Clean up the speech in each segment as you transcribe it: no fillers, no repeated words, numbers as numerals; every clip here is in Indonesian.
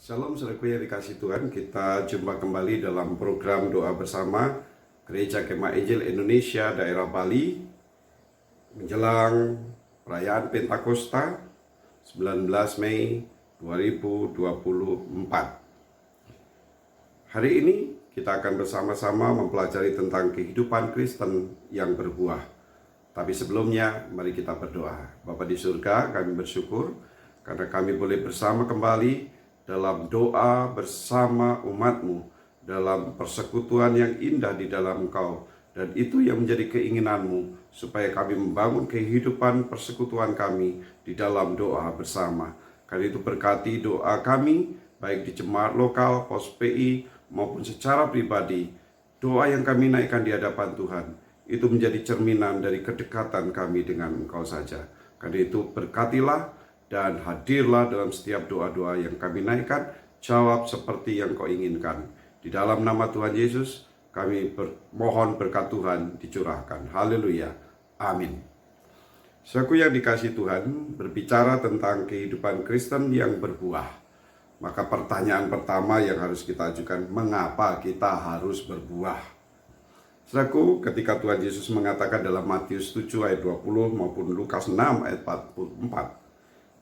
Shalom saudaraku yang dikasih Tuhan, kita jumpa kembali dalam program doa bersama Gereja Kemah Injil Indonesia daerah Bali menjelang perayaan Pentakosta 19 Mei 2024. Hari ini kita akan bersama-sama mempelajari tentang kehidupan Kristen yang berbuah. Tapi sebelumnya mari kita berdoa. Bapa di surga, kami bersyukur karena kami boleh bersama kembali dalam doa bersama umat-Mu, dalam persekutuan yang indah di dalam Engkau. Dan itu yang menjadi keinginan-Mu, supaya kami membangun kehidupan persekutuan kami di dalam doa bersama. Karena itu berkati doa kami, baik di jemaat lokal, pos PI, maupun secara pribadi. Doa yang kami naikkan di hadapan Tuhan, itu menjadi cerminan dari kedekatan kami dengan Engkau saja. Karena itu berkatilah dan hadirlah dalam setiap doa-doa yang kami naikkan, jawab seperti yang Kau inginkan. Di dalam nama Tuhan Yesus, kami mohon berkat Tuhan dicurahkan. Haleluya. Amin. Saudaraku yang dikasih Tuhan, berbicara tentang kehidupan Kristen yang berbuah. Maka pertanyaan pertama yang harus kita ajukan, mengapa kita harus berbuah? Saudaraku, ketika Tuhan Yesus mengatakan dalam Matius 7 ayat 20 maupun Lukas 6 ayat 44,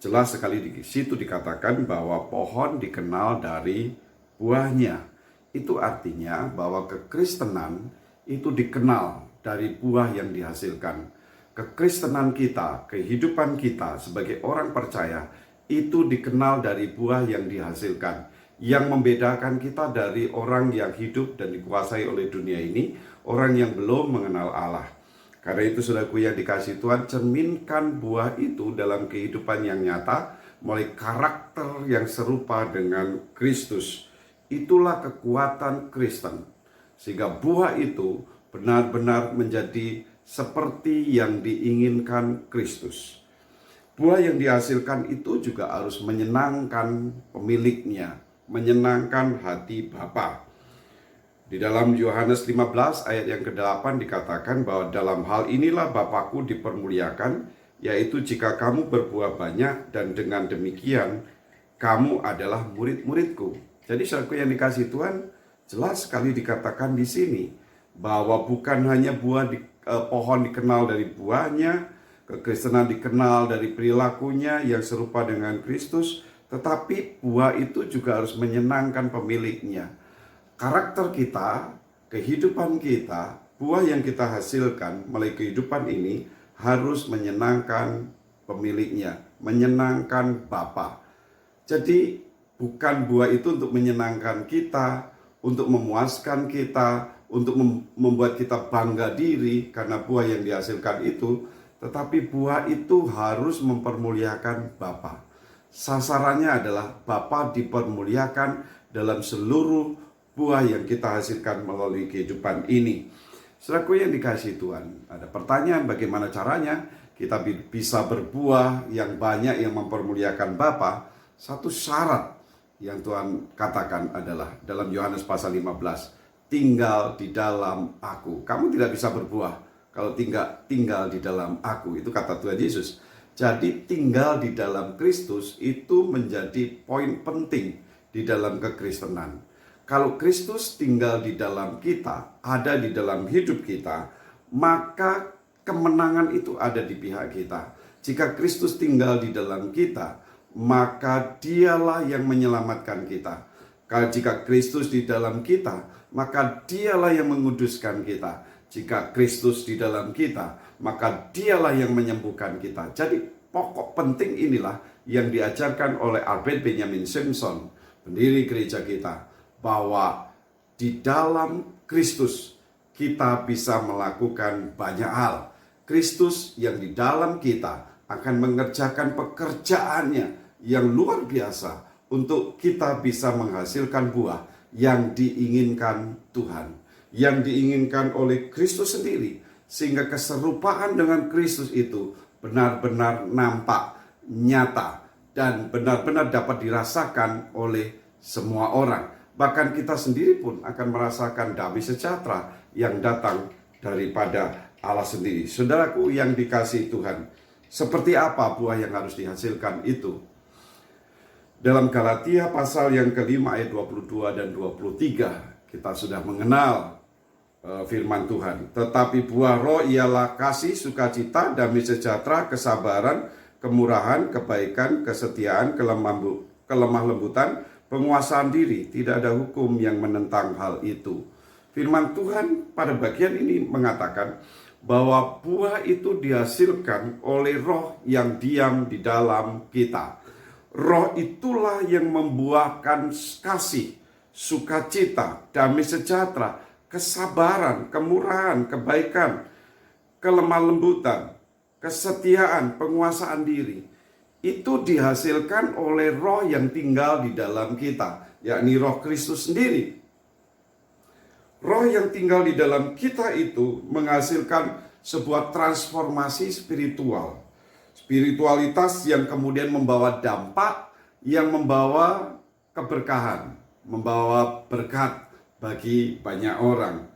jelas sekali di situ dikatakan bahwa pohon dikenal dari buahnya. Itu artinya bahwa kekristenan itu dikenal dari buah yang dihasilkan. Kekristenan kita, kehidupan kita sebagai orang percaya itu dikenal dari buah yang dihasilkan. Yang membedakan kita dari orang yang hidup dan dikuasai oleh dunia ini, orang yang belum mengenal Allah. Karena itu saudaraku yang dikasih Tuhan, cerminkan buah itu dalam kehidupan yang nyata, mulai karakter yang serupa dengan Kristus. Itulah kekuatan Kristen. Sehingga buah itu benar-benar menjadi seperti yang diinginkan Kristus. Buah yang dihasilkan itu juga harus menyenangkan pemiliknya, menyenangkan hati Bapa. Di dalam Yohanes 15 ayat yang ke-8 dikatakan bahwa dalam hal inilah Bapakku dipermuliakan, yaitu jika kamu berbuah banyak dan dengan demikian kamu adalah murid-muridku. Jadi saudaraku yang dikasih Tuhan, jelas sekali dikatakan di sini bahwa bukan hanya pohon dikenal dari buahnya, kekristenan dikenal dari perilakunya yang serupa dengan Kristus, tetapi buah itu juga harus menyenangkan pemiliknya. Karakter kita, kehidupan kita, buah yang kita hasilkan melalui kehidupan ini harus menyenangkan pemiliknya, menyenangkan Bapa. Jadi bukan buah itu untuk menyenangkan kita, untuk memuaskan kita, untuk membuat kita bangga diri karena buah yang dihasilkan itu, tetapi buah itu harus mempermuliakan Bapa. Sasarannya adalah Bapa dipermuliakan dalam seluruh buah yang kita hasilkan melalui kehidupan ini. Saudaraku yang dikasih Tuhan, ada pertanyaan bagaimana caranya kita bisa berbuah yang banyak yang mempermuliakan Bapa. Satu syarat yang Tuhan katakan adalah dalam Yohanes pasal 15, tinggal di dalam aku. Kamu tidak bisa berbuah kalau tinggal di dalam aku. Itu kata Tuhan Yesus. Jadi tinggal di dalam Kristus itu menjadi poin penting di dalam kekristenan. Kalau Kristus tinggal di dalam kita, ada di dalam hidup kita, maka kemenangan itu ada di pihak kita. Jika Kristus tinggal di dalam kita, maka dialah yang menyelamatkan kita. Kalau jika Kristus di dalam kita, maka dialah yang menguduskan kita. Jika Kristus di dalam kita, maka dialah yang menyembuhkan kita. Jadi pokok penting inilah yang diajarkan oleh Albert Benjamin Simpson, pendiri gereja kita, bahwa di dalam Kristus kita bisa melakukan banyak hal. Kristus yang di dalam kita akan mengerjakan pekerjaannya yang luar biasa untuk kita bisa menghasilkan buah yang diinginkan Tuhan, yang diinginkan oleh Kristus sendiri, sehingga keserupaan dengan Kristus itu benar-benar nampak, nyata, dan benar-benar dapat dirasakan oleh semua orang. Bahkan kita sendiri pun akan merasakan damai sejahtera yang datang daripada Allah sendiri. Saudaraku yang dikasihi Tuhan, seperti apa buah yang harus dihasilkan itu? Dalam Galatia pasal yang kelima ayat 22 dan 23, kita sudah mengenal firman Tuhan. Tetapi buah roh ialah kasih, sukacita, damai sejahtera, kesabaran, kemurahan, kebaikan, kesetiaan, kelemah lembutan, penguasaan diri. Tidak ada hukum yang menentang hal itu. Firman Tuhan pada bagian ini mengatakan bahwa buah itu dihasilkan oleh roh yang diam di dalam kita. Roh itulah yang membuahkan kasih, sukacita, damai sejahtera, kesabaran, kemurahan, kebaikan, kelemah lembutan, kesetiaan, penguasaan diri. Itu dihasilkan oleh roh yang tinggal di dalam kita, yakni roh Kristus sendiri. Roh yang tinggal di dalam kita itu menghasilkan sebuah transformasi spiritual. Spiritualitas yang kemudian membawa dampak, yang membawa keberkahan, membawa berkat bagi banyak orang.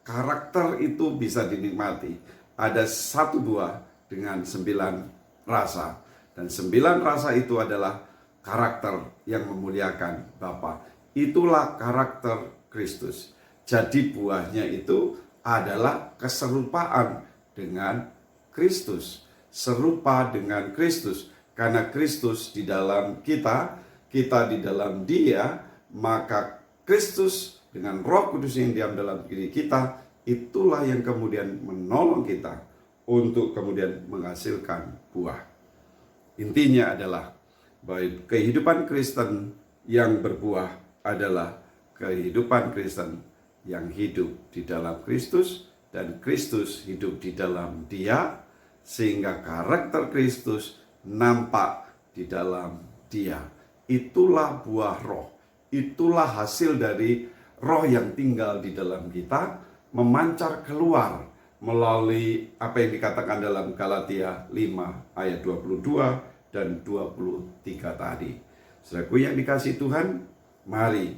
Karakter itu bisa dinikmati. Ada 1 buah dengan 9 rasa. Dan 9 rasa itu adalah karakter yang memuliakan Bapa. Itulah karakter Kristus. Jadi buahnya itu adalah keserupaan dengan Kristus. Serupa dengan Kristus. Karena Kristus di dalam kita, kita di dalam Dia, maka Kristus dengan Roh Kudus yang diam dalam diri kita, itulah yang kemudian menolong kita untuk kemudian menghasilkan buah. Intinya adalah bahwa kehidupan Kristen yang berbuah adalah kehidupan Kristen yang hidup di dalam Kristus dan Kristus hidup di dalam Dia, sehingga karakter Kristus nampak di dalam Dia. Itulah buah roh. Itulah hasil dari roh yang tinggal di dalam kita, memancar keluar melalui apa yang dikatakan dalam Galatia 5 ayat 22 dan 23 tadi. Saudaraku yang dikasihi Tuhan, mari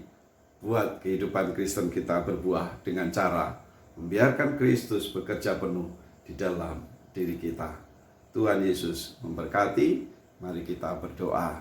buat kehidupan Kristen kita berbuah dengan cara membiarkan Kristus bekerja penuh di dalam diri kita. Tuhan Yesus memberkati. Mari kita berdoa.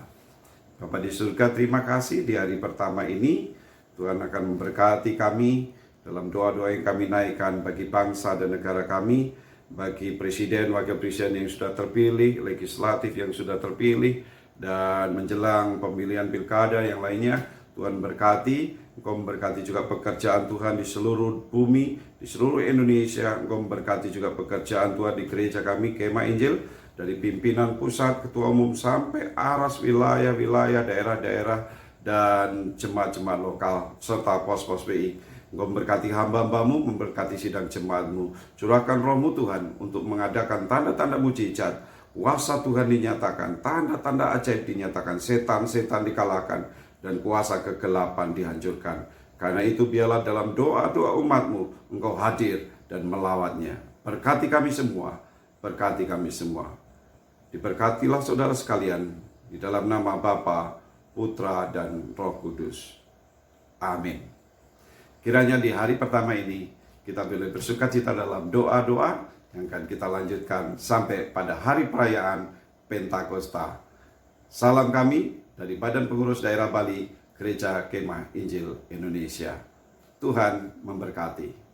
Bapa di surga, terima kasih di hari pertama ini Tuhan akan memberkati kami dalam doa-doa yang kami naikkan bagi bangsa dan negara kami, bagi presiden, wakil presiden yang sudah terpilih, legislatif yang sudah terpilih, dan menjelang pemilihan pilkada yang lainnya. Tuhan berkati. Engkau memberkati juga pekerjaan Tuhan di seluruh bumi, di seluruh Indonesia. Engkau memberkati juga pekerjaan Tuhan di gereja kami, Kemah Injil, dari pimpinan pusat, ketua umum, sampai aras wilayah-wilayah, daerah-daerah, dan jemaat-jemaat lokal, serta pos-pos PI. Engkau memberkati hamba-hambamu, memberkati sidang jemaatmu. Curahkan rohmu Tuhan untuk mengadakan tanda-tanda mujizat. Kuasa Tuhan dinyatakan, tanda-tanda ajaib dinyatakan, setan-setan dikalahkan, dan kuasa kegelapan dihancurkan. Karena itu biarlah dalam doa-doa umatmu Engkau hadir dan melawatnya. Berkati kami semua, berkati kami semua. Diberkatilah saudara sekalian di dalam nama Bapa, Putra, dan Roh Kudus. Amin. Kiranya di hari pertama ini kita boleh bersukacita dalam doa-doa yang akan kita lanjutkan sampai pada hari perayaan Pentakosta. Salam kami dari Badan Pengurus Daerah Bali, Gereja Kemah Injil Indonesia. Tuhan memberkati.